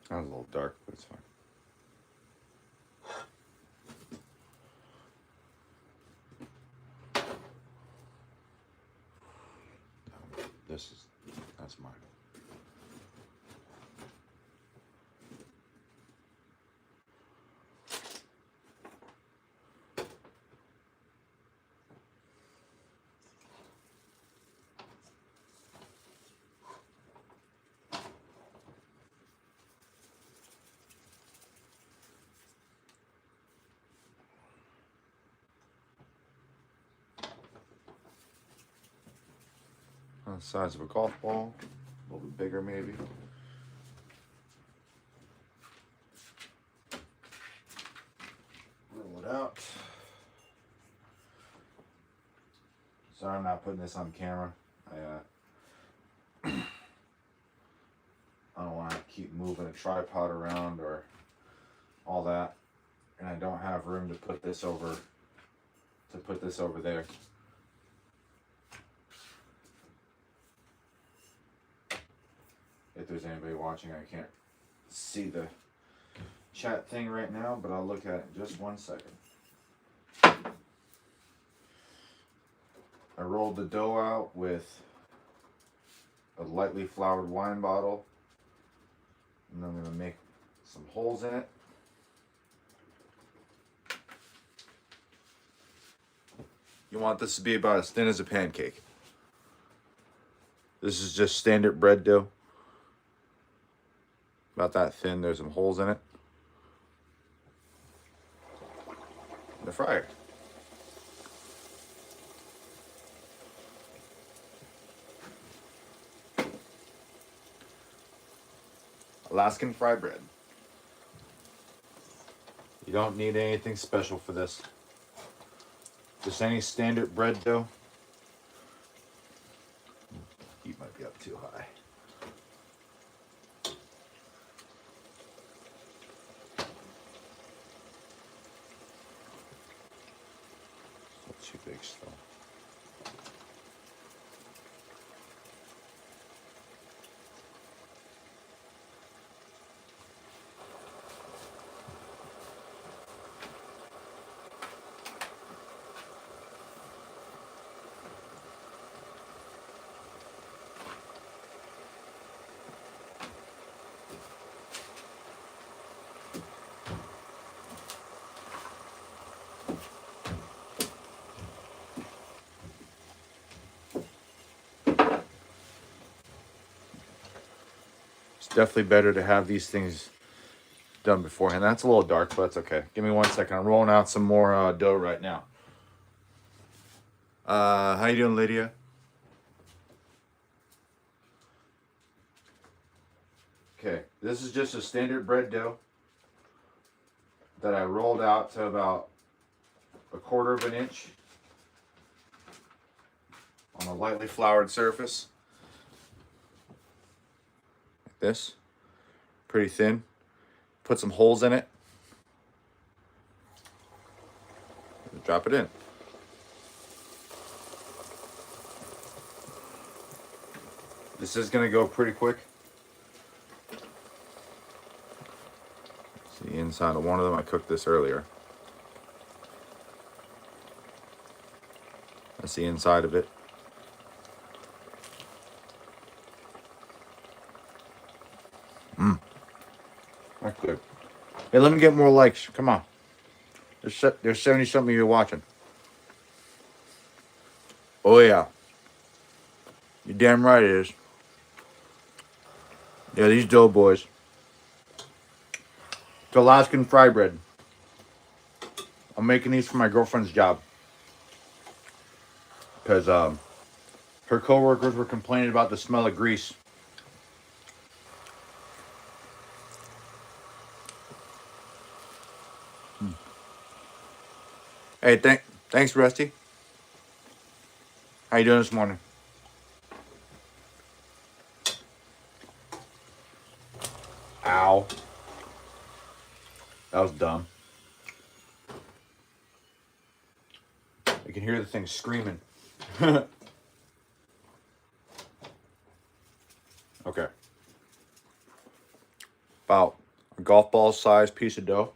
That was a little dark, but it's fine. That's mine. The size of a golf ball, a little bit bigger maybe. Roll it out. Sorry I'm not putting this on camera. I don't want to keep moving a tripod around or all that, and I don't have room to put this over there. If there's anybody watching, I can't see the chat thing right now, but I'll look at it in just 1 second. I rolled the dough out with a lightly floured wine bottle, and I'm going to make some holes in it. You want this to be about as thin as a pancake. This is just standard bread dough. About that thin. There's some holes in it. The fryer. Alaskan fry bread. You don't need anything special for this. Just any standard bread dough. Heat might be up too high. Too big still. Definitely better to have these things done beforehand. That's a little dark, but that's okay. Give me 1 second. I'm rolling out some more dough right now. How you doing, Lydia? Okay, this is just a standard bread dough that I rolled out to about 1/4 of an inch on a lightly floured surface. This, pretty thin. Put some holes in it. Drop it in. This is gonna go pretty quick. See the inside of one of them. I cooked this earlier. That's the inside of it. That's good. Hey, let me get more likes. Come on. There's 70-something of you watching. Oh, yeah. You're damn right it is. Yeah, these dough boys. It's Alaskan fry bread. I'm making these for my girlfriend's job. Because her coworkers were complaining about the smell of grease. Hey, thanks, Rusty. How you doing this morning? Ow. That was dumb. I can hear the thing screaming. Okay. About a golf ball size piece of dough.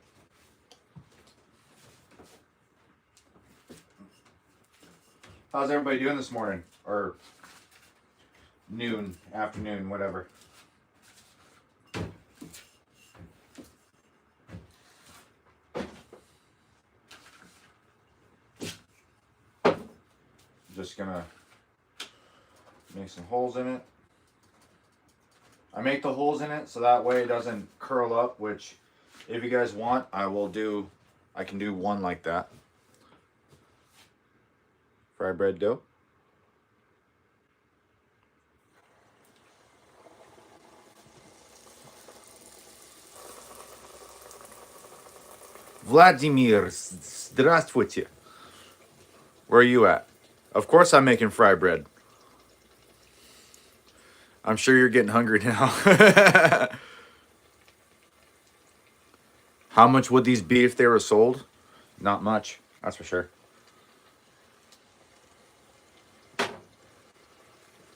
How's everybody doing this morning? Or noon, afternoon, whatever. Just gonna make some holes in it. I make the holes in it so that way it doesn't curl up, which if you guys want, I can do one like that. Fry bread dough. Vladimir, здравствуйте. Where are you at? Of course I'm making fry bread. I'm sure you're getting hungry now. How much would these be if they were sold? Not much, that's for sure.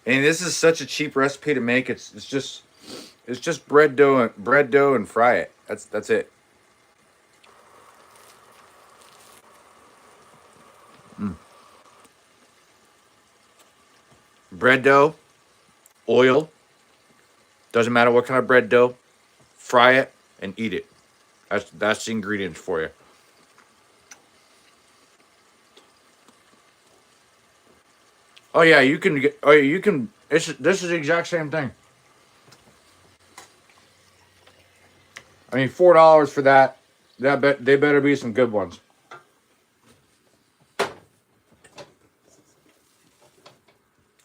And this is such a cheap recipe to make. It's just bread dough and fry it. That's it. Bread dough, oil. Doesn't matter what kind of bread dough. Fry it and eat it. That's the ingredients for you. Oh yeah, you can get. Oh yeah, you can. This is the exact same thing. I mean, $4 for that. They better be some good ones.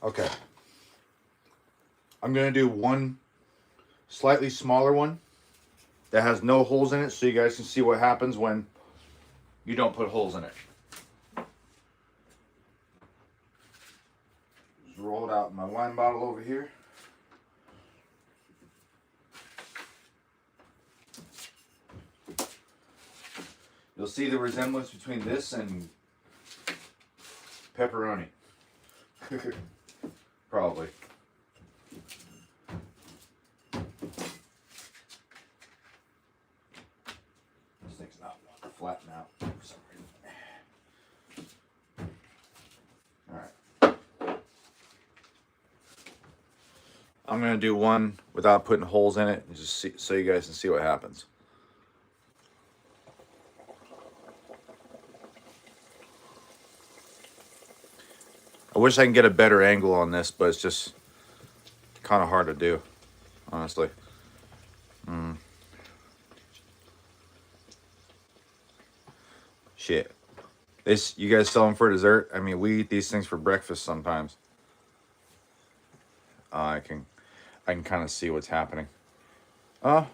Okay. I'm gonna do one slightly smaller one that has no holes in it, so you guys can see what happens when you don't put holes in it. Just roll it out in my wine bottle over here. You'll see the resemblance between this and pepperoni. Probably. This thing's not wanting to flatten out for some reason. Alright. I'm going to do one without putting holes in it, just so you guys can see what happens. I wish I can get a better angle on this, but it's just kind of hard to do, honestly. Shit. You guys sell them for dessert? I mean, we eat these things for breakfast sometimes. I can kind of see what's happening. Oh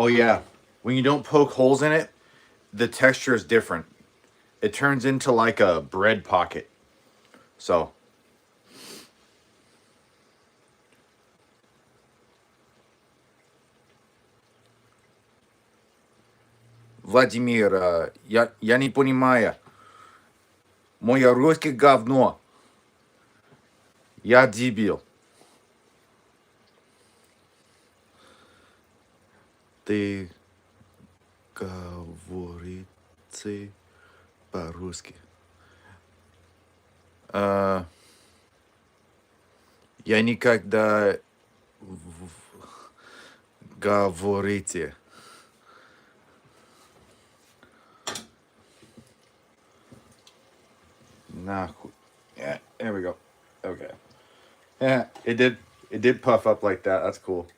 yeah. When you don't poke holes in it, the texture is different. It turns into like a bread pocket. So. Владимир, я не понимаю. Мое русское говно. Я дебил. Ты говорите по-русски. Я никогда говорите. Нахуй. Yeah, there we go. Okay. Yeah, it did puff up like that. That's cool.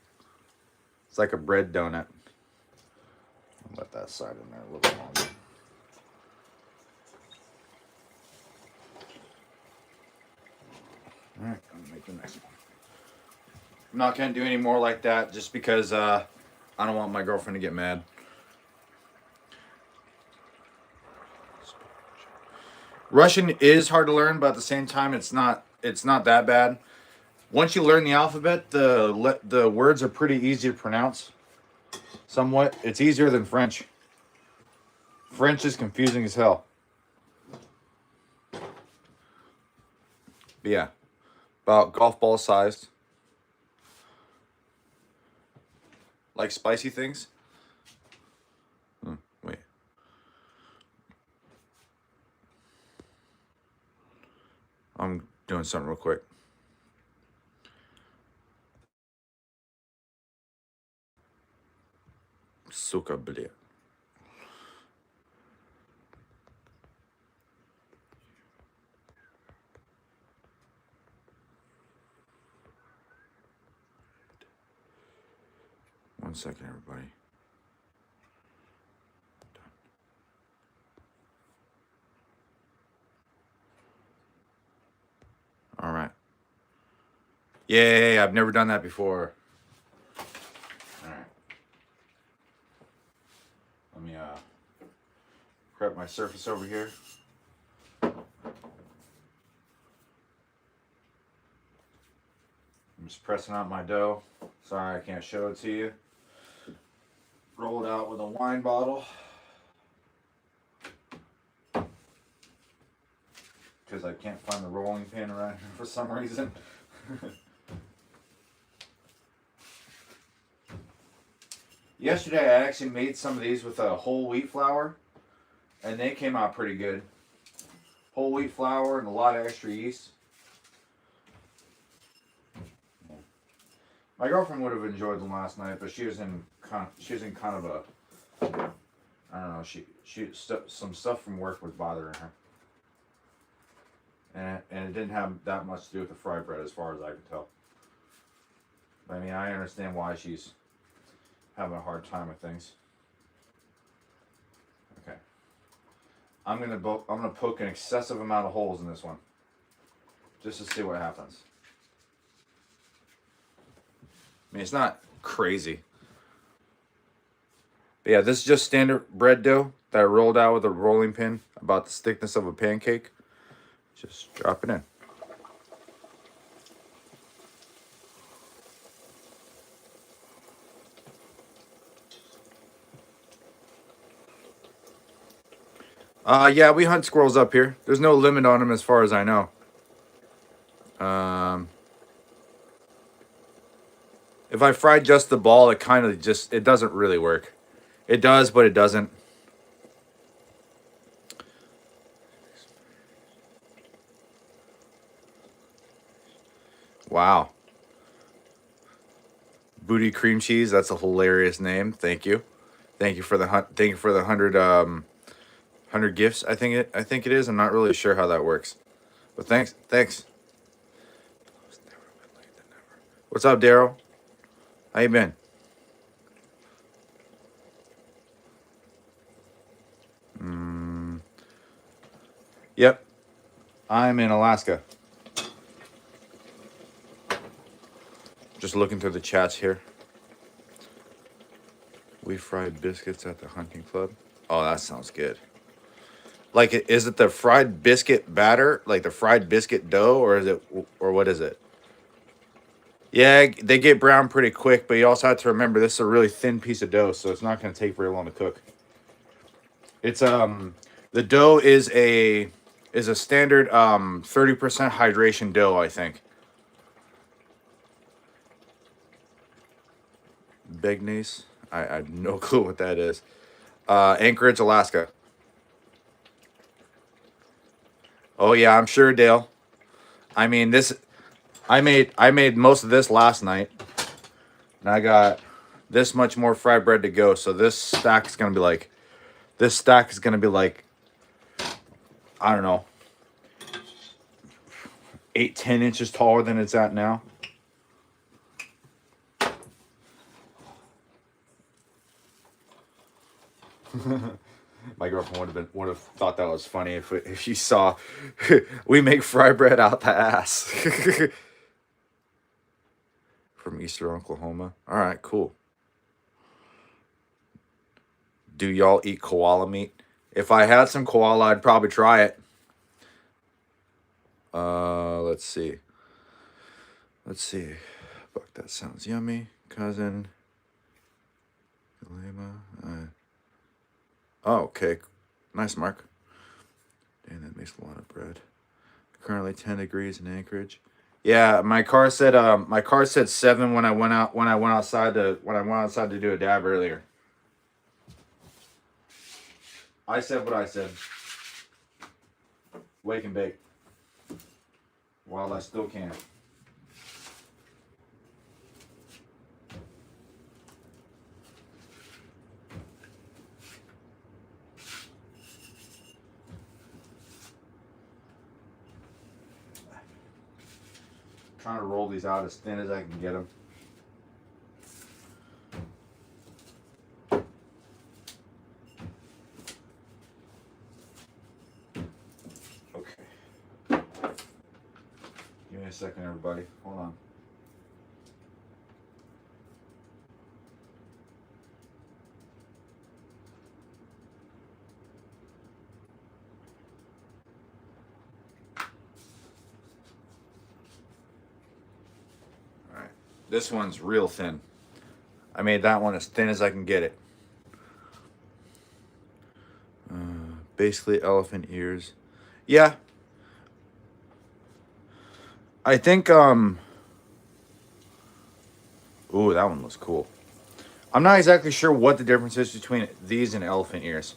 It's like a bread donut. I'll let that side in there a little longer. Alright, I'm gonna make the next one. I'm not gonna do any more like that just because I don't want my girlfriend to get mad. Russian is hard to learn, but at the same time it's not that bad. Once you learn the alphabet, the words are pretty easy to pronounce. Somewhat. It's easier than French. French is confusing as hell. But yeah. About golf ball sized. like spicy things. Wait. I'm doing something real quick. Suka bleh. One second, everybody. All right. Yay, I've never done that before. All right. Let me prep my surface over here. I'm just pressing out my dough. Sorry I can't show it to you. Roll it out with a wine bottle. Because I can't find the rolling pin around here for some reason. Yesterday I actually made some of these with a whole wheat flour, and they came out pretty good. Whole wheat flour and a lot of extra yeast. My girlfriend would have enjoyed them last night, but she was in kind of a, I don't know, some stuff from work was bothering her. And it didn't have that much to do with the fried bread as far as I could tell. I mean, I understand why she's having a hard time with things. Okay. I'm gonna poke an excessive amount of holes in this one. Just to see what happens. I mean, it's not crazy. But yeah, this is just standard bread dough that I rolled out with a rolling pin, about the thickness of a pancake. Just drop it in. Yeah, we hunt squirrels up here. There's no limit on them as far as I know. If I fry just the ball, it kind of just, it doesn't really work. It does, but it doesn't. Wow. Booty cream cheese. That's a hilarious name. Thank you. Thank you for the 100 gifts. I think it is. I'm not really sure how that works. But thanks. What's up, Daryl? How you been? Yep. I'm in Alaska. Just looking through the chats here. We fried biscuits at the hunting club. Oh, that sounds good. Like, is it the fried biscuit batter, like the fried biscuit dough, or what is it? Yeah, they get brown pretty quick, but you also have to remember this is a really thin piece of dough, so it's not going to take very long to cook. It's the dough is a standard 30% hydration dough, I think. Begnace? I have no clue what that is. Anchorage, Alaska. Oh yeah, I'm sure, Dale. I mean, I made most of this last night, and I got this much more fried bread to go. So this stack is gonna be like, I don't know, 8-10 inches taller than it's at now. My girlfriend would have thought that was funny if she saw we make fry bread out the ass. From Eastern Oklahoma. All right, cool. Do y'all eat koala meat? If I had some koala, I'd probably try it. Let's see. Fuck, that sounds yummy. Cousin. Oh, okay. Nice, Mark. Dang, that makes a lot of bread. Currently 10 degrees in Anchorage. Yeah, my car said 7 when I went outside to do a dab earlier. I said what I said. Wake and bake. While I still can. Trying to roll these out as thin as I can get them. Okay. Give me a second, everybody. Hold on. Alright. This one's real thin. I made that one as thin as I can get it. Basically elephant ears. Yeah. I think, ooh, that one looks cool. I'm not exactly sure what the difference is between these and elephant ears.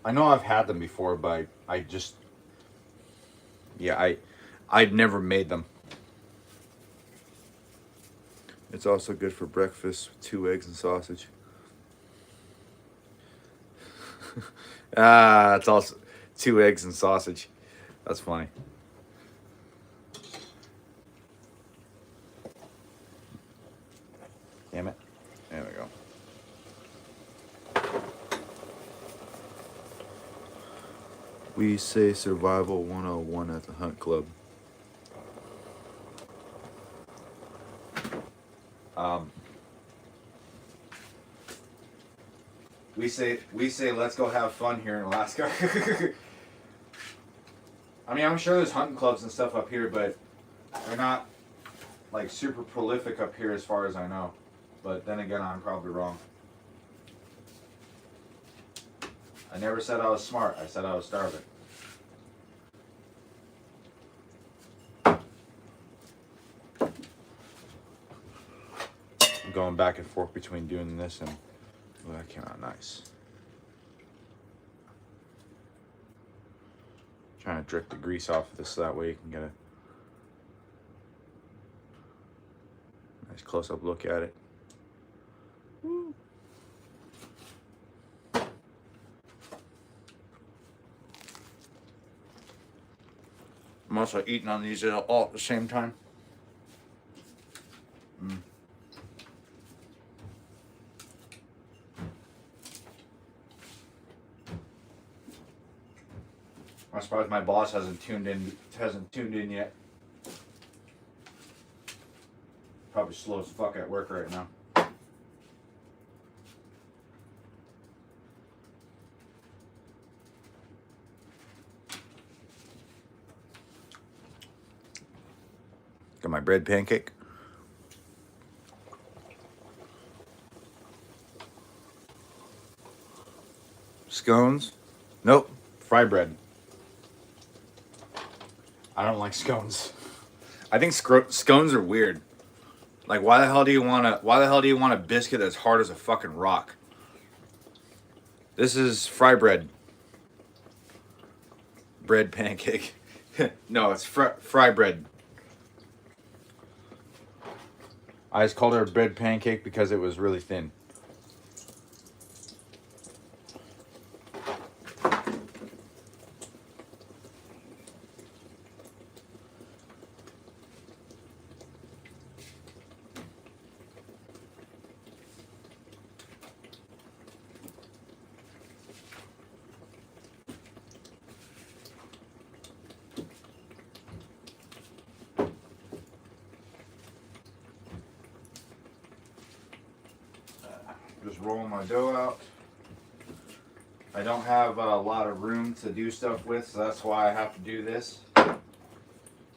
I know I've had them before, but I just, yeah, I'd never made them. It's also good for breakfast with 2 eggs and sausage. It's also 2 eggs and sausage. That's funny. Damn it. There we go. We say survival 101 at the hunt club. We say let's go have fun here in Alaska. I mean, I'm sure there's hunting clubs and stuff up here, but they're not like super prolific up here as far as I know. But then again, I'm probably wrong. I never said I was smart. I said I was starving. I'm going back and forth between doing this and well, that came out nice. Trying to drip the grease off of this so that way you can get a nice close-up look at it. I'm also eating on these all at the same time. I'm surprised my boss hasn't tuned in yet. Probably slow as fuck at work right now. Got my bread pancake. Scones? Nope. Fry bread. I don't like scones. I think scones are weird. Like, why the hell do you want a biscuit that's hard as a fucking rock? This is fry bread. Bread pancake. No, it's fry bread. I just called her a bread pancake because it was really thin. Just rolling my dough out. I don't have a lot of room to do stuff with, so that's why I have to do this.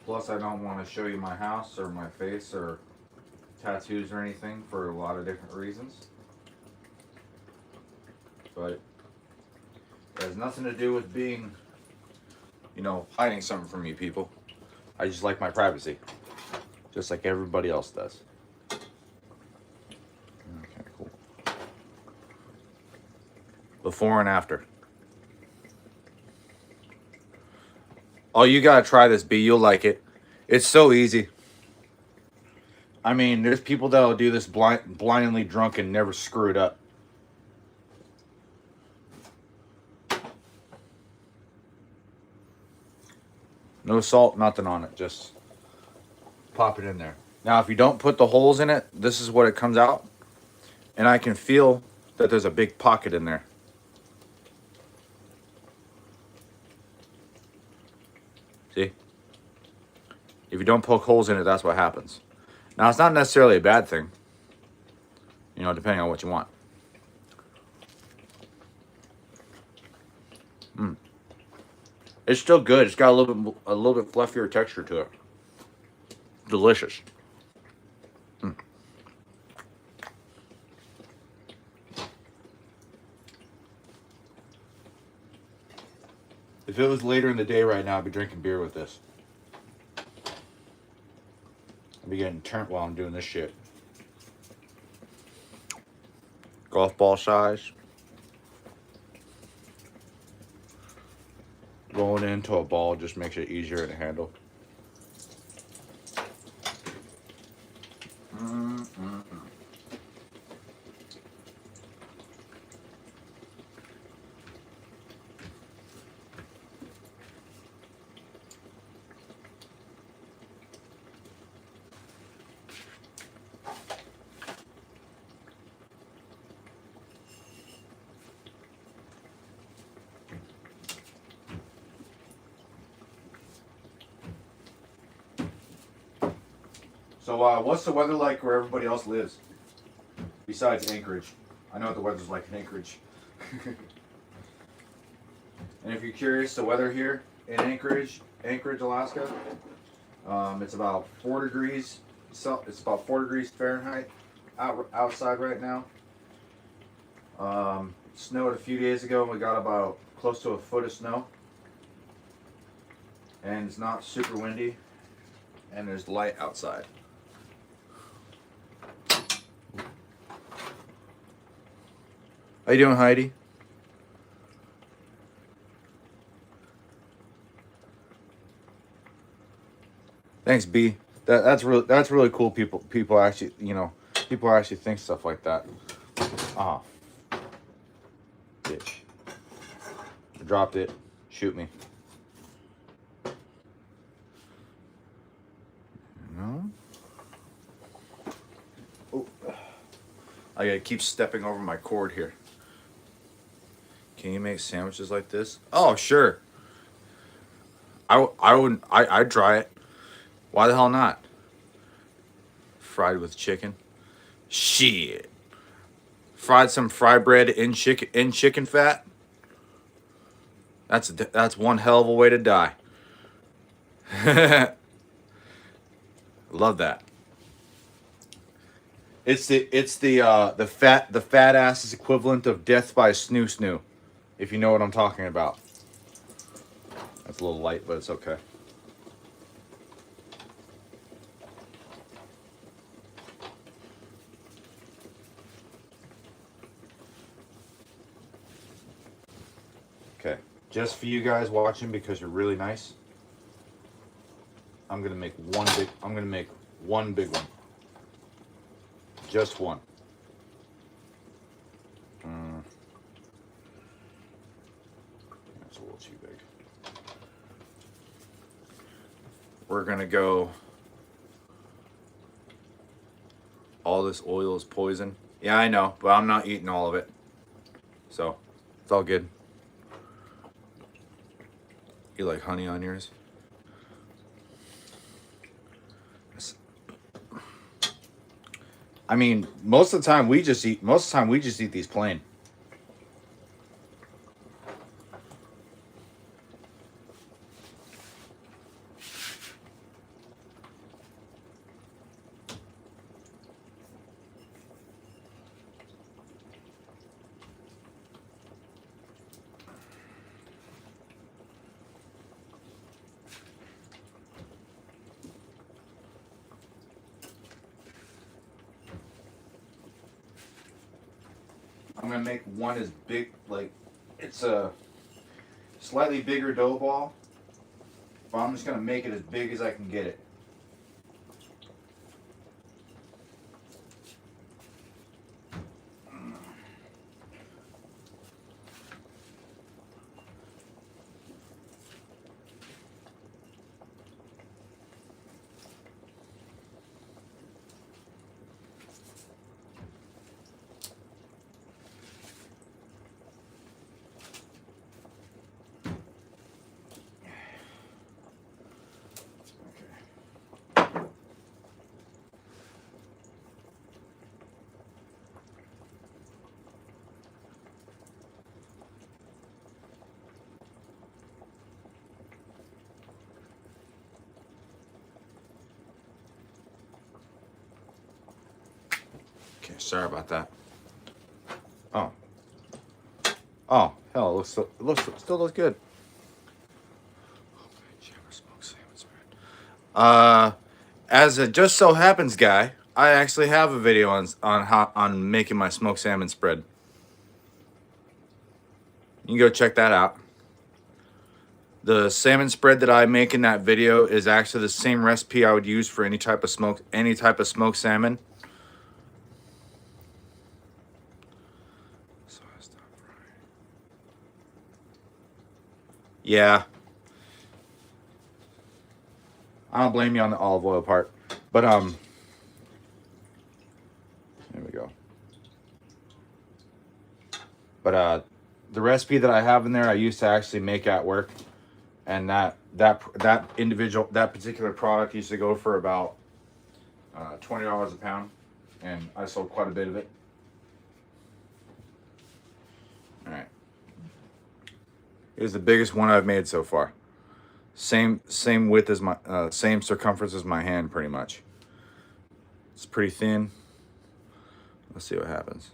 Plus, I don't want to show you my house or my face or tattoos or anything for a lot of different reasons. but it has nothing to do with being, you know, hiding something from you people. I just like my privacy, just like everybody else does. Okay, cool. Before and after. Oh, you gotta try this, B. You'll like it. It's so easy. I mean, there's people that'll do this blindly drunk and never screw it up. No salt, nothing on it. Just pop it in there. Now, if you don't put the holes in it, this is what it comes out. And I can feel that there's a big pocket in there. See? If you don't poke holes in it, that's what happens. Now, it's not necessarily a bad thing. You know, depending on what you want. It's still good. It's got a little bit fluffier texture to it. Delicious. If it was later in the day right now, I'd be drinking beer with this. I'd be getting turned while I'm doing this shit. Golf ball size. Rolling into a ball just makes it easier to handle. So, what's the weather like where everybody else lives? Besides Anchorage. I know what the weather's like in Anchorage. And if you're curious, the weather here in Anchorage, Alaska, it's about 4 degrees. So it's about 4 degrees Fahrenheit outside right now. It snowed a few days ago, and we got about close to a foot of snow. And it's not super windy, and there's light outside. How you doing, Heidi? Thanks, B. That's really cool. People actually, you know, people actually think stuff like that. Ah, bitch. I dropped it. Shoot me. No. Oh, I gotta keep stepping over my cord here. Can you make sandwiches like this? Oh, sure. I'd try it. Why the hell not? Fried with chicken. Shit. Fried some fry bread in chicken fat. That's one hell of a way to die. Love that. It's the fat ass's equivalent of death by snoo snoo, if you know what I'm talking about. That's a little light, but it's okay. Okay, just for you guys watching because you're really nice. I'm gonna make one big one. Just one. That's a little too big. We're gonna go. All this oil is poison. Yeah, I know, but I'm not eating all of it. So, it's all good. You like honey on yours? I mean, most of the time we just eat these plain. gonna make one as big, like it's a slightly bigger dough ball, but I'm just gonna make it as big as I can get it. Okay, sorry about that. Oh. Oh, hell, still looks good. As it just so happens, guy, I actually have a video on making my smoked salmon spread. You can go check that out. The salmon spread that I make in that video is actually the same recipe I would use for any type of smoked salmon. Yeah. I don't blame you on the olive oil part. But there we go. But the recipe that I have in there I used to actually make at work. And that particular product used to go for about $20 a pound, and I sold quite a bit of it. All right, here's the biggest one I've made so far. Same width as my same circumference as my hand, pretty much. It's pretty thin. Let's see what happens.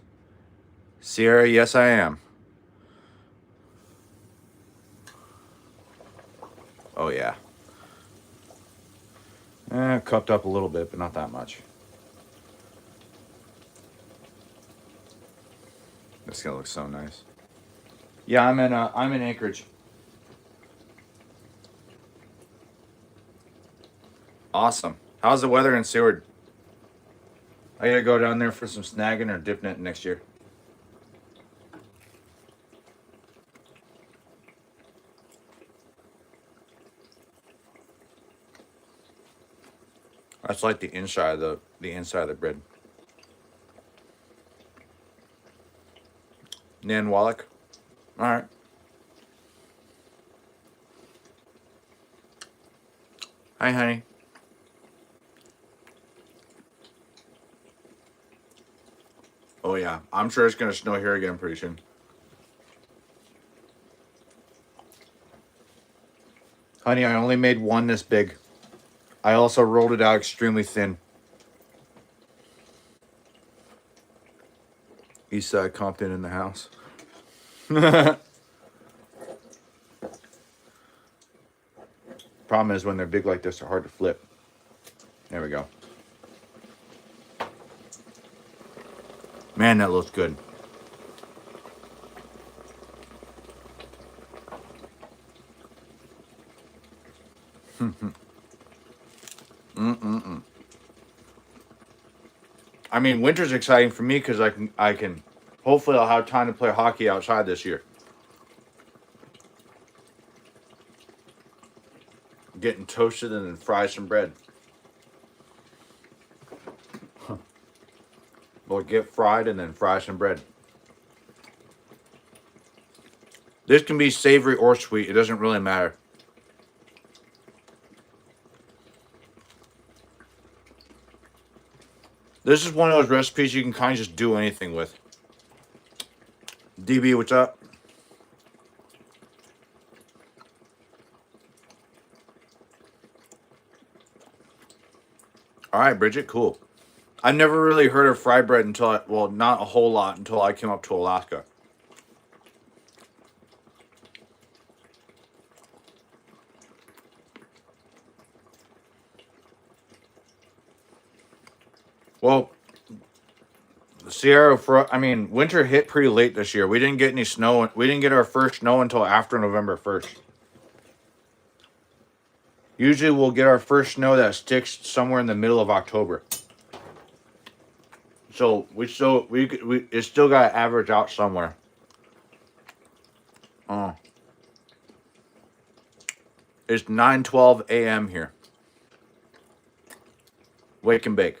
Sierra, yes I am. Oh yeah. Cupped up a little bit, but not that much. This is gonna look so nice. Yeah, I'm in Anchorage. Awesome. How's the weather in Seward? I gotta go down there for some snagging or dip net next year. That's like the inside of the bread. Nan Wallach. All right. Hi, honey. Oh yeah, I'm sure it's gonna snow here again pretty soon. Honey, I only made one this big. I also rolled it out extremely thin. Eastside Compton in the house. Problem is when they're big like this, they're hard to flip. There we go. Man, that looks good. I mean, winter's exciting for me because I can hopefully I'll have time to play hockey outside this year. Getting toasted and then fry some bread. Or get fried and then fry some bread. This can be savory or sweet. It doesn't really matter. This is one of those recipes you can kind of just do anything with. DB, what's up? All right, Bridget, cool. I never really heard of fry bread until well, not a whole lot until I came up to Alaska. Well, I mean, winter hit pretty late this year. We didn't get any snow. We didn't get our first snow until after November 1st. Usually we'll get our first snow that sticks somewhere in the middle of October. So we it still got to average out somewhere. It's 9:12 a.m. here. Wake and bake.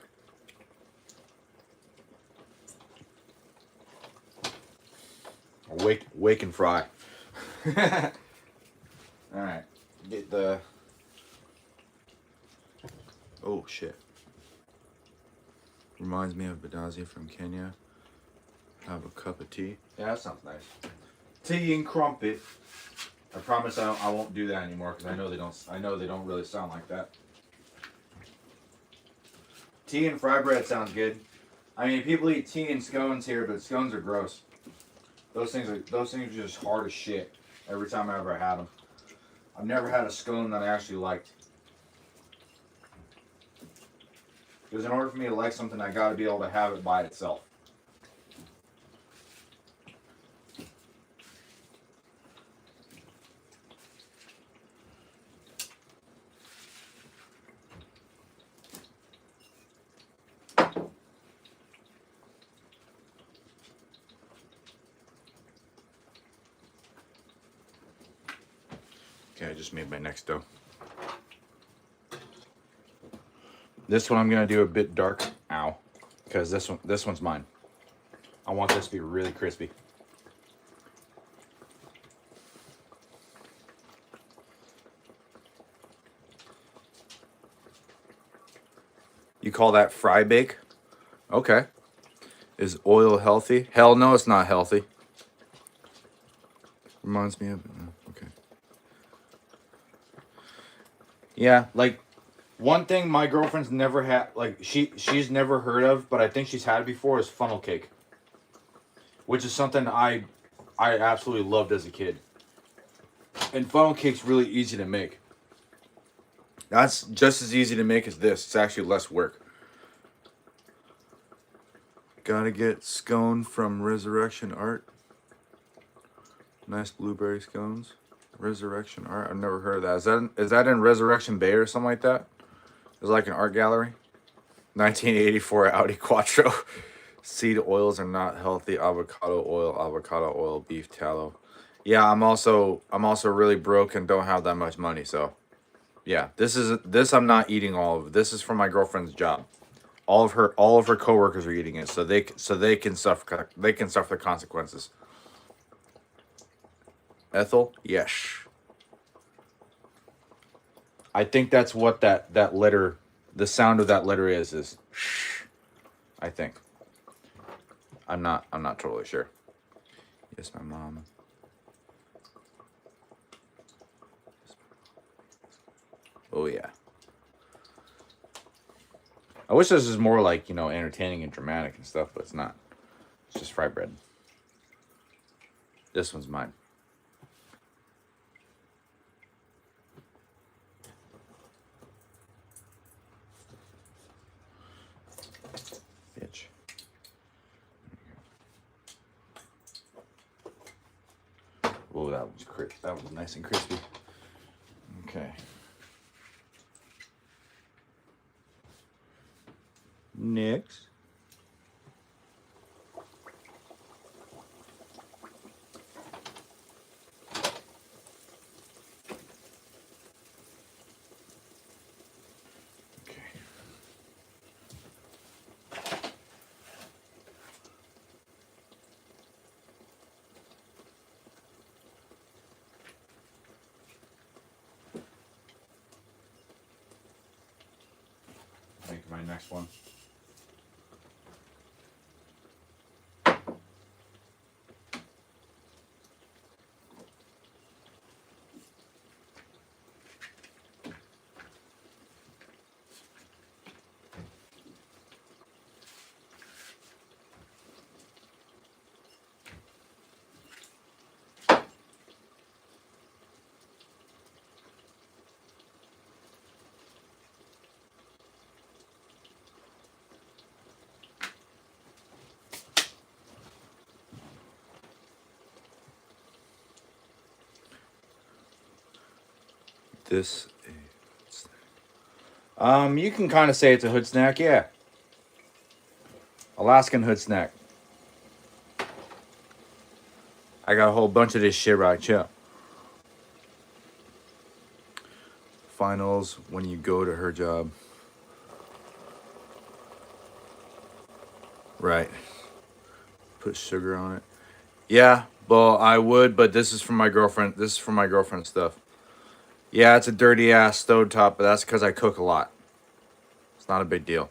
Wake and fry. All right, get the. Oh shit. Reminds me of Badazi from Kenya. Have a cup of tea. Yeah, that sounds nice. Tea and crumpet. I promise I won't do that anymore because I know they don't really sound like that. Tea and fry bread sounds good. I mean, people eat tea and scones here, but scones are gross. Those things are just hard as shit. Every time I ever had them, I've never had a scone that I actually liked. Because in order for me to like something, I got to be able to have it by itself. Okay, I just made my next dough. This one I'm gonna do a bit dark, because this one's mine. I want this to be really crispy. You call that fry bake? Okay. Is oil healthy? Hell no, it's not healthy. Reminds me of it. Okay. Yeah, like one thing my girlfriend's never had, like she's never heard of, but I think she's had it before, is funnel cake, which is something I absolutely loved as a kid. And funnel cake's really easy to make. That's just as easy to make as this. It's actually less work. Gotta get scone from Resurrection Art. Nice blueberry scones. Resurrection Art. I've never heard of that. Is that in Resurrection Bay or something like that? It's like an art gallery. 1984 Audi Quattro. Seed oils are not healthy. Avocado oil, beef tallow. Yeah, I'm also really broke and don't have that much money, so yeah, this I'm not eating all of. This is for my girlfriend's job. All of her coworkers are eating it, so they can suffer the consequences. Ethel, yes. I think that's what that letter, the sound of that letter is shh. I think. I'm not totally sure. Yes, my mom. Oh yeah. I wish this was more like, entertaining and dramatic and stuff, but it's not. It's just fry bread. This one's mine. Bitch. Oh, that was nice and crispy. Okay. Next. Okay. Make my next one. this a hood snack? You can kind of say it's a hood snack, yeah. Alaskan hood snack. I got a whole bunch of this shit right here. Finals when you go to her job. Right. Put sugar on it. Yeah, well, I would, but this is from my girlfriend. This is from my girlfriend's stuff. Yeah, it's a dirty ass stovetop, but that's because I cook a lot. It's not a big deal.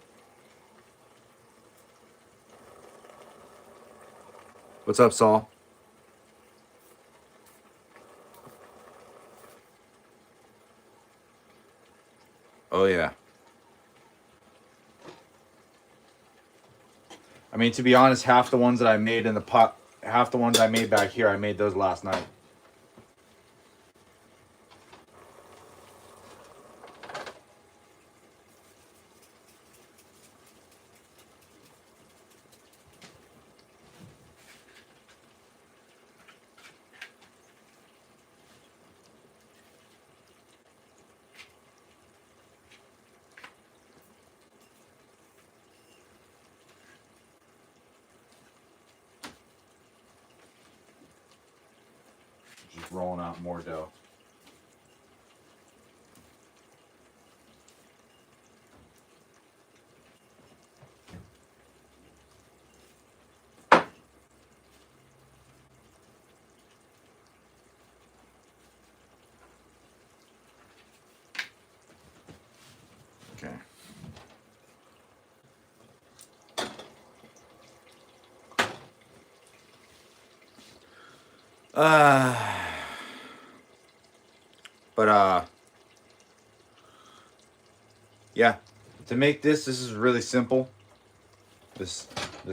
What's up, Saul? Oh, yeah. I mean, to be honest, half the ones that I made in the pot, half the ones I made back here, I made those last night. Just rolling out more dough. Okay. But yeah. To make this is really simple. This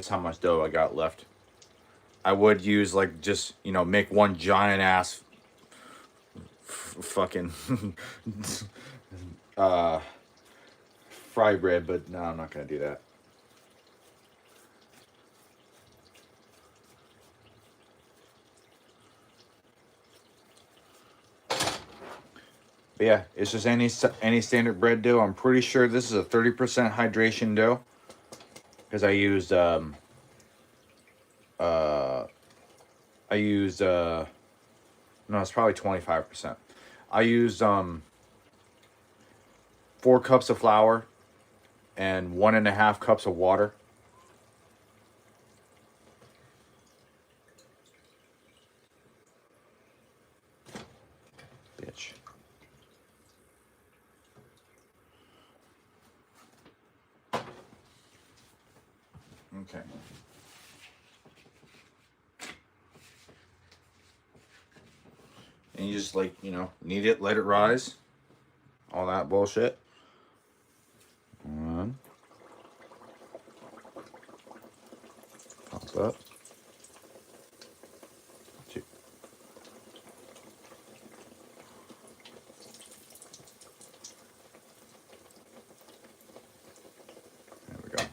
how much dough I got left. I would use like just make one giant ass fucking uh fry bread, but no, I'm not gonna do that. But yeah, it's just any standard bread dough. I'm pretty sure this is a 30% hydration dough because I used no, it's probably 25%. I used 4 cups of flour and 1.5 cups of water. Bitch. Okay. And you just knead it, let it rise. All that bullshit. 1. Pop up. 2. There we go.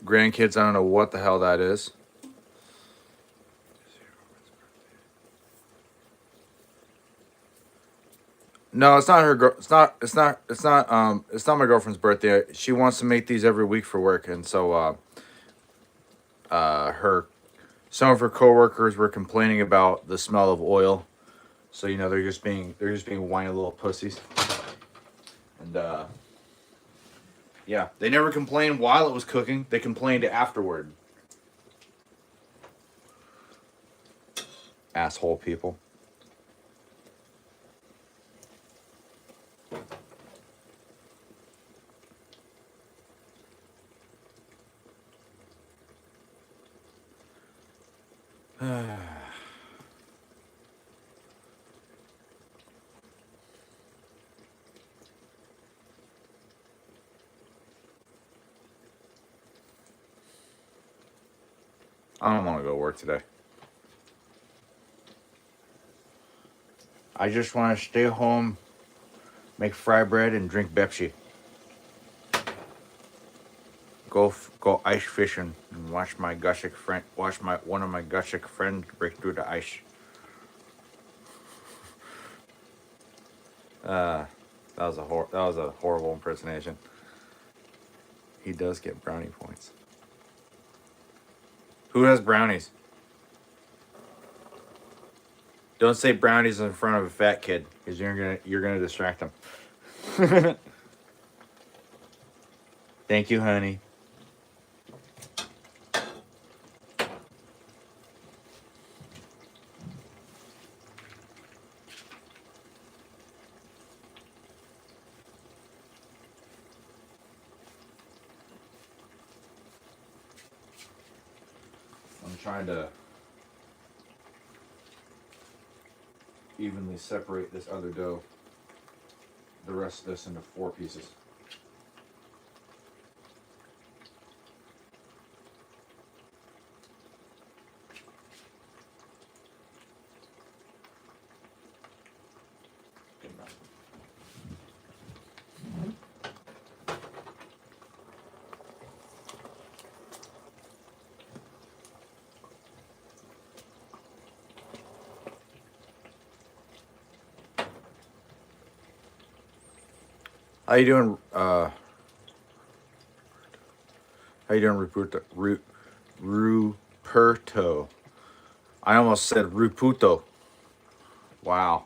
Grandkids, I don't know what the hell that is. No, it's not her. It's not. It's not. It's not. It's not my girlfriend's birthday. She wants to make these every week for work, and so some of her coworkers were complaining about the smell of oil. So they're just being whiny little pussies. And yeah, they never complained while it was cooking. They complained afterward. Asshole people. I don't want to go to work today. I just want to stay home, make fry bread, and drink Pepsi. go ice fishing and watch my Gushik friend, one of my Gushik friends break through the ice. That was a horrible impersonation. He does get brownie points. Who has brownies? Don't say brownies in front of a fat kid, because you're gonna distract him. Thank you, honey. I'm trying to evenly separate this other dough, the rest of this into 4 pieces. How you doing? How you doing, Ruperto? I almost said Ruputo. Wow.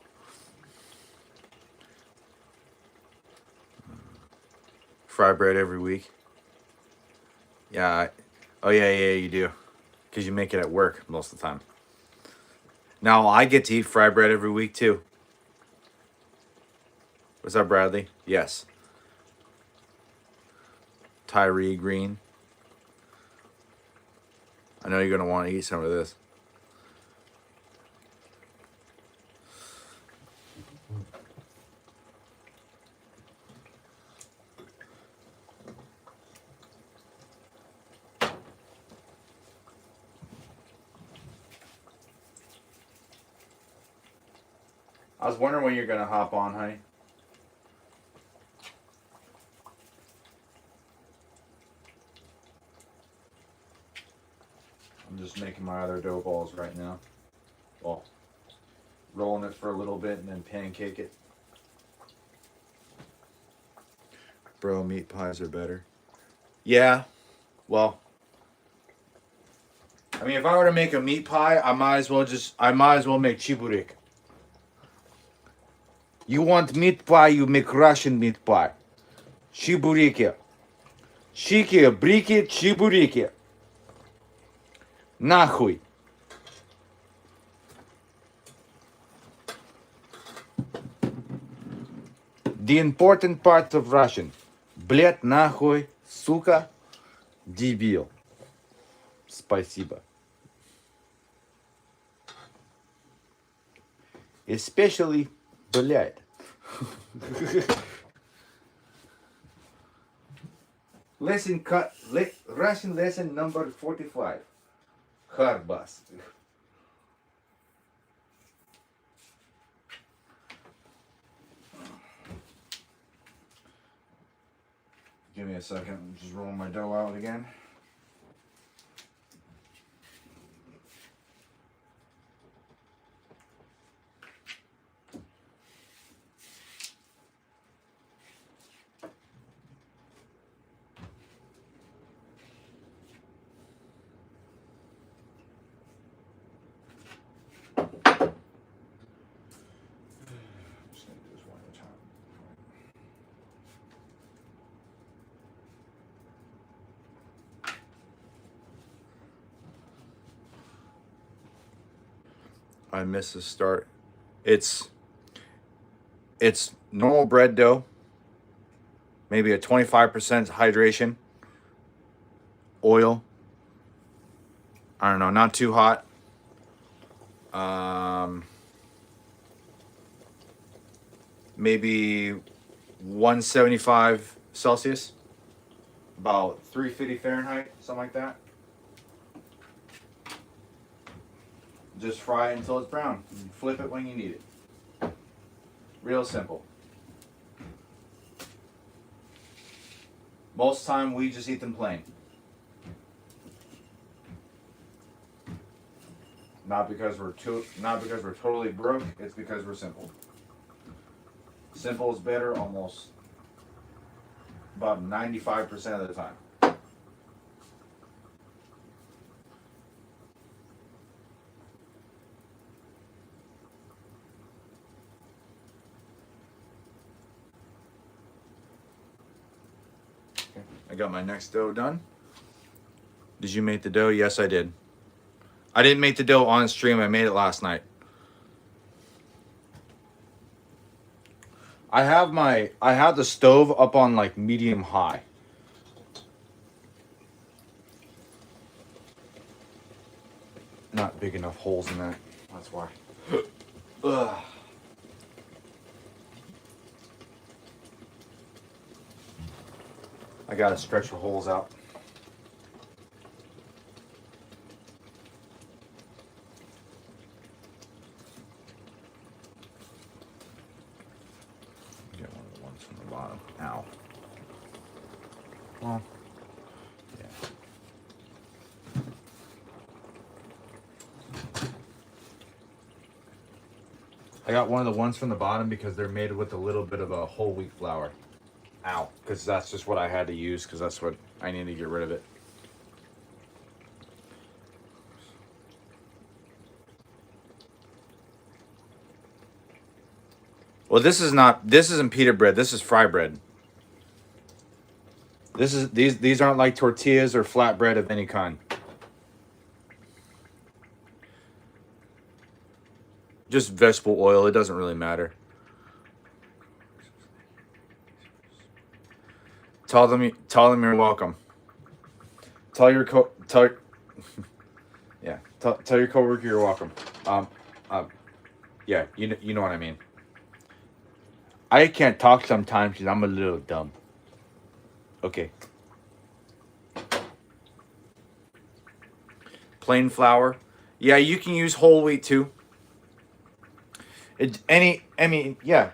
Fry bread every week. Yeah. Oh yeah, you do. Because you make it at work most of the time. Now I get to eat fry bread every week too. What's up, Bradley? Yes. Tyree Green. I know you're gonna want to eat some of this. I was wondering when you're gonna hop on, honey. I'm just making my other dough balls right now. Well, rolling it for a little bit and then pancake it. Bro, meat pies are better. Yeah, well, I mean, if I were to make a meat pie, I might as well make chiburik. You want meat pie, you make Russian meat pie. Chiburiki. Chiki, briki, chiburiki. Нахуй. The important part of Russian. Блядь, нахуй, сука, дебил. Спасибо. Especially, блядь. Russian lesson number 45. Harbas. Give me a second. I'm just rolling my dough out again. I missed the start. It's normal bread dough, maybe a 25% hydration, oil. I don't know, not too hot. Maybe 175 Celsius, about 350 Fahrenheit, something like that. Just fry it until it's brown. And flip it when you need it. Real simple. Most of the time, we just eat them plain. Not because we're totally broke. It's because we're simple. Simple is better almost about 95% of the time. Okay, I got my next dough done. Did you make the dough? Yes, I did. I didn't make the dough on stream. I made it last night. I have the stove up on like medium high. Not big enough holes in that. That's why. Ugh. I gotta stretch the holes out. Get one of the ones from the bottom. Ow. Well, yeah. I got one of the ones from the bottom because they're made with a little bit of a whole wheat flour. Ow. Because that's just what I had to use because that's what I need to get rid of it. Well, this isn't pita bread. This is fry bread. These aren't like tortillas or flatbread of any kind. Just vegetable oil. It doesn't really matter. Tell them you're welcome. Tell your coworker you're welcome. Yeah, you know what I mean. I can't talk sometimes because I'm a little dumb. Okay. Plain flour. Yeah, you can use whole wheat too.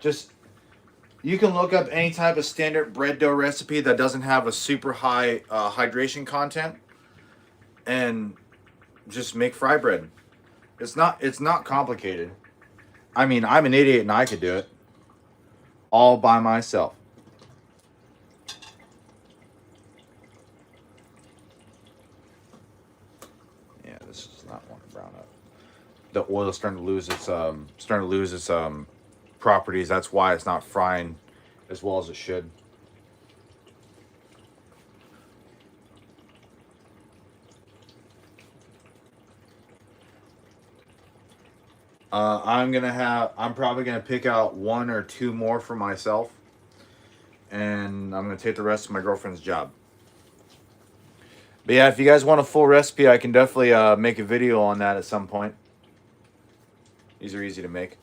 Just you can look up any type of standard bread dough recipe that doesn't have a super high hydration content, and just make fry bread. It's not complicated. I mean, I'm an idiot and I could do it all by myself. Yeah, this is not one to brown up. The oil is starting to lose its properties. That's why it's not frying as well as it should. I'm probably gonna pick out one or two more for myself, and I'm gonna take the rest of my girlfriend's job. But yeah, if you guys want a full recipe, I can definitely make a video on that at some point. These are easy to make.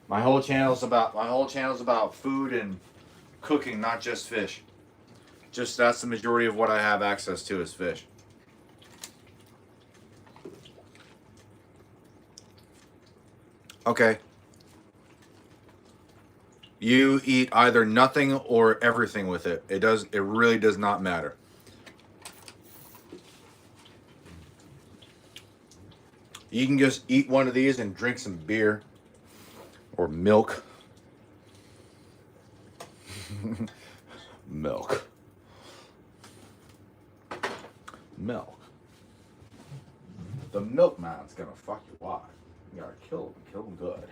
My whole channel is about food and cooking, not just fish. Just that's the majority of what I have access to is fish. Okay. You eat either nothing or everything with it. It really does not matter. You can just eat one of these and drink some beer or milk. Milk. The milkman's gonna fuck you up. You gotta kill him good.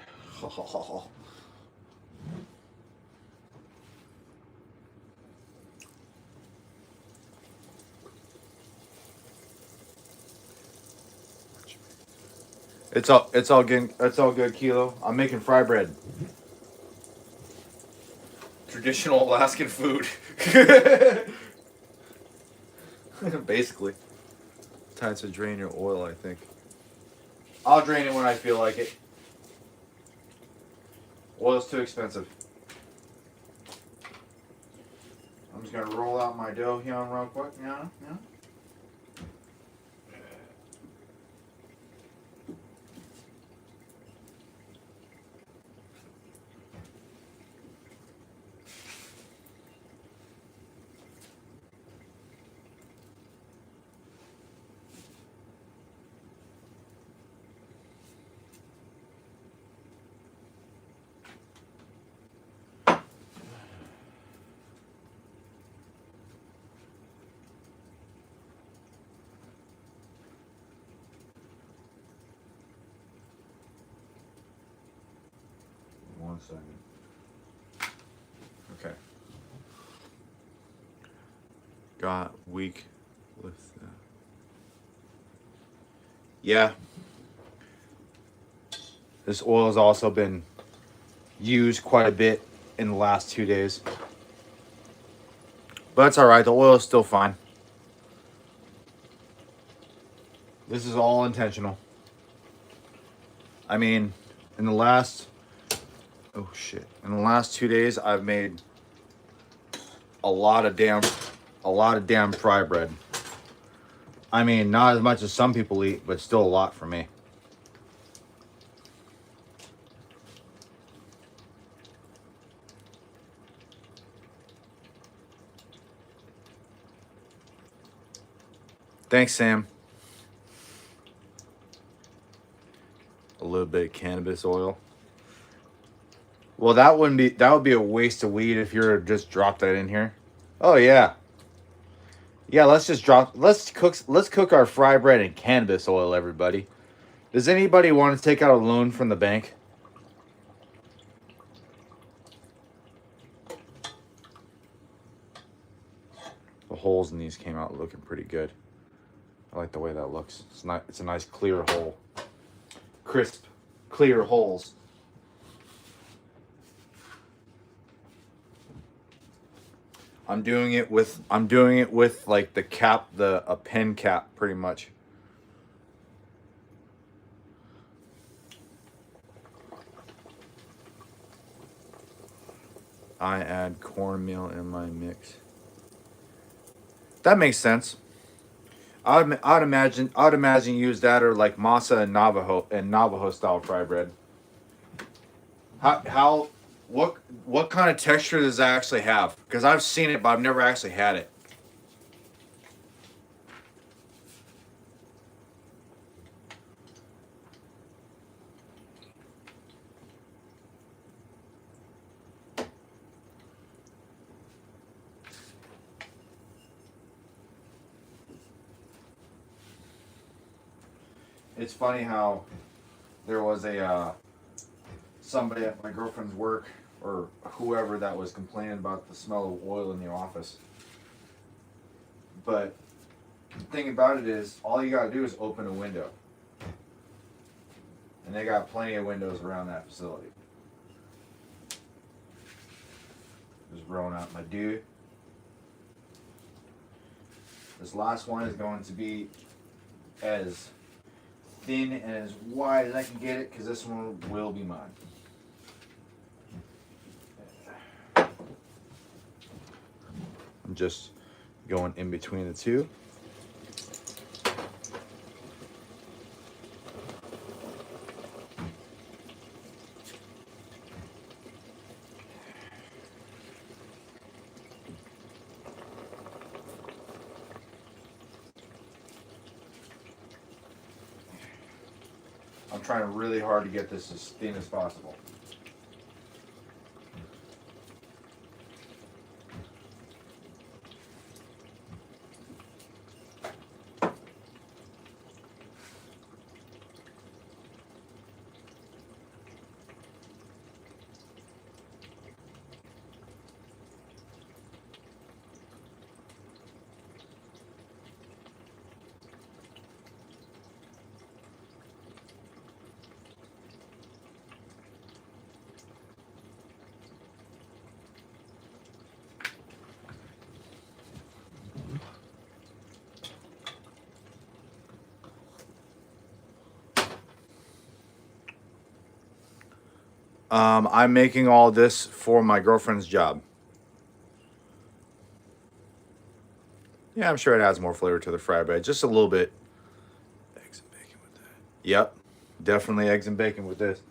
It's all good, Kilo. I'm making fry bread. Traditional Alaskan food. Basically. Time to drain your oil, I think. I'll drain it when I feel like it. Oil's too expensive. I'm just gonna roll out my dough here real quick. Yeah. second. Okay. Got weak with yeah. This oil has also been used quite a bit in the last 2 days. But it's alright, the oil is still fine. This is all intentional. I mean, in the last 2 days I've made a lot of damn fry bread. I mean, not as much as some people eat, but still a lot for me. Thanks, Sam. A little bit of cannabis oil. Well, that would be a waste of weed if you're just drop that in here. Oh yeah. Yeah, let's cook our fry bread in cannabis oil, everybody. Does anybody want to take out a loan from the bank? The holes in these came out looking pretty good. I like the way that looks. It's a nice clear hole. Crisp, clear holes. I'm doing it with like the cap, a pen cap pretty much. I add cornmeal in my mix. That makes sense. I'd imagine use that or like masa and Navajo style fry bread. What kind of texture does that actually have? Because I've seen it, but I've never actually had it. It's funny how there was somebody at my girlfriend's work or whoever that was complaining about the smell of oil in the office. But the thing about it is, all you gotta do is open a window. And they got plenty of windows around that facility. Just rolling out my dude. This last one is going to be as thin and as wide as I can get it, because this one will be mine. I'm just going in between the two. I'm trying really hard to get this as thin as possible. I'm making all this for my girlfriend's job. Yeah, I'm sure it adds more flavor to the fry bread. Just a little bit. Eggs and bacon with that. Yep. Definitely eggs and bacon with this.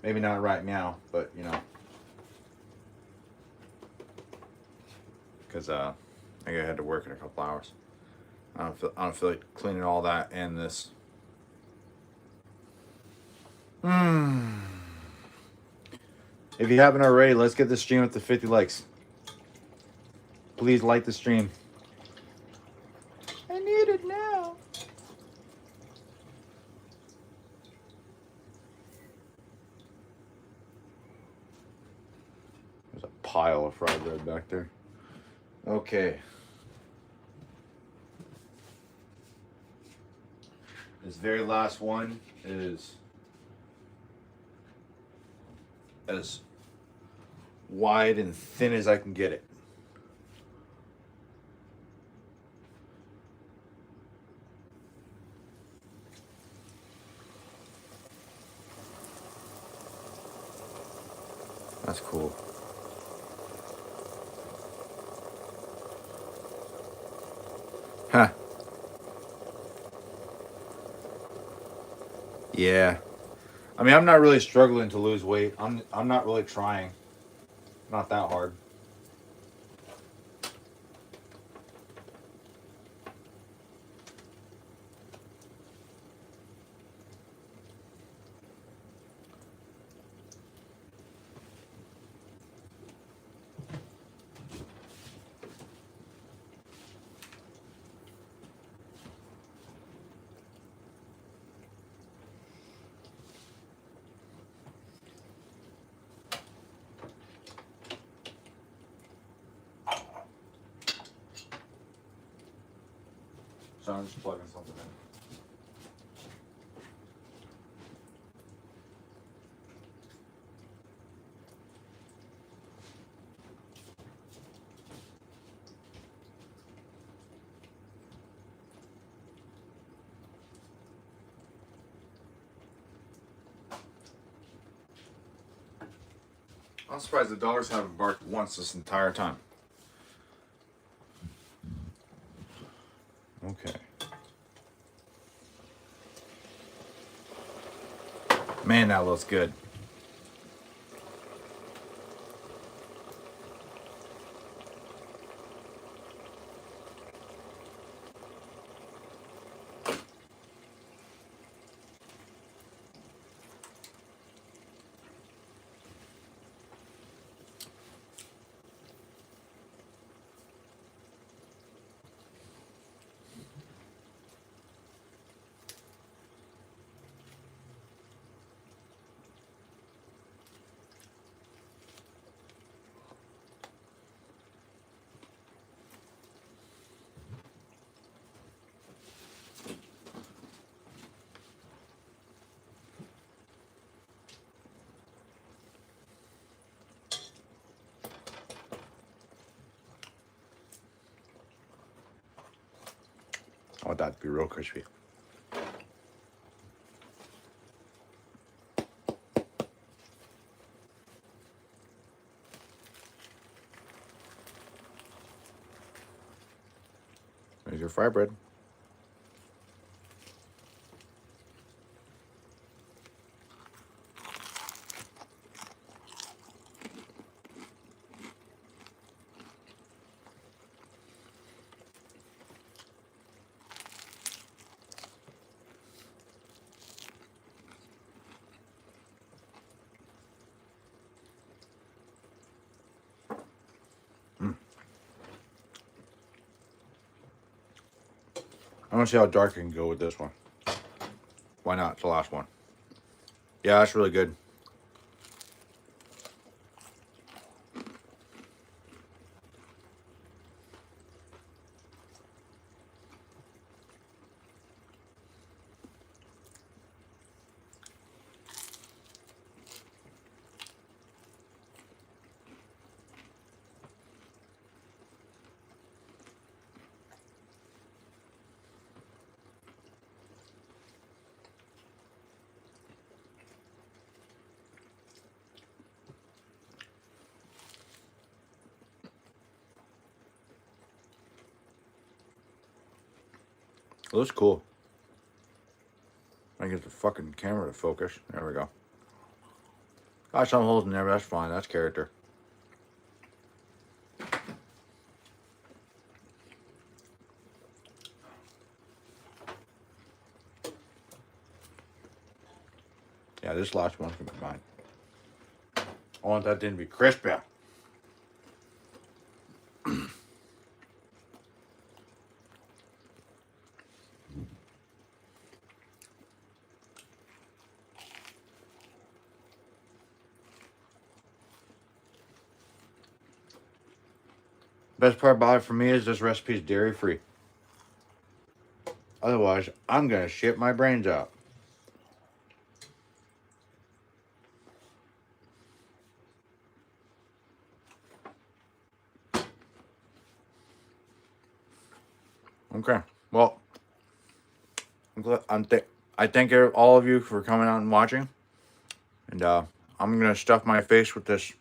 Maybe not right now, but you know. Because I think I had to work in a couple hours. I don't feel like cleaning all that and this. If you haven't already, let's get the stream up to 50 likes. Please like the stream. I need it now. back there. Okay. This very last one is as wide and thin as I can get it. That's cool. Huh. Yeah. I mean, I'm not really struggling to lose weight. I'm not really trying. Not that hard. So I'm just plugging something in. I'm surprised the dogs haven't barked once this entire time. Okay. Man, that looks good. I want that to be real crispy. There's your fry bread. I want to see how dark I can go with this one. Why not? It's the last one. Yeah, that's really good. It looks cool. I get the fucking camera to focus. There we go. Got some holes in there, but that's fine. That's character. Yeah, this last one's gonna be mine. I want that thing to be crispy. Best part about it for me is this recipe is dairy free. Otherwise, I'm gonna shit my brains out. Okay. Well, I thank all of you for coming out and watching. And I'm gonna stuff my face with this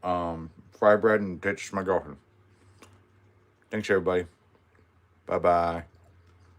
fry bread and ditch my girlfriend. Thanks everybody. Bye bye.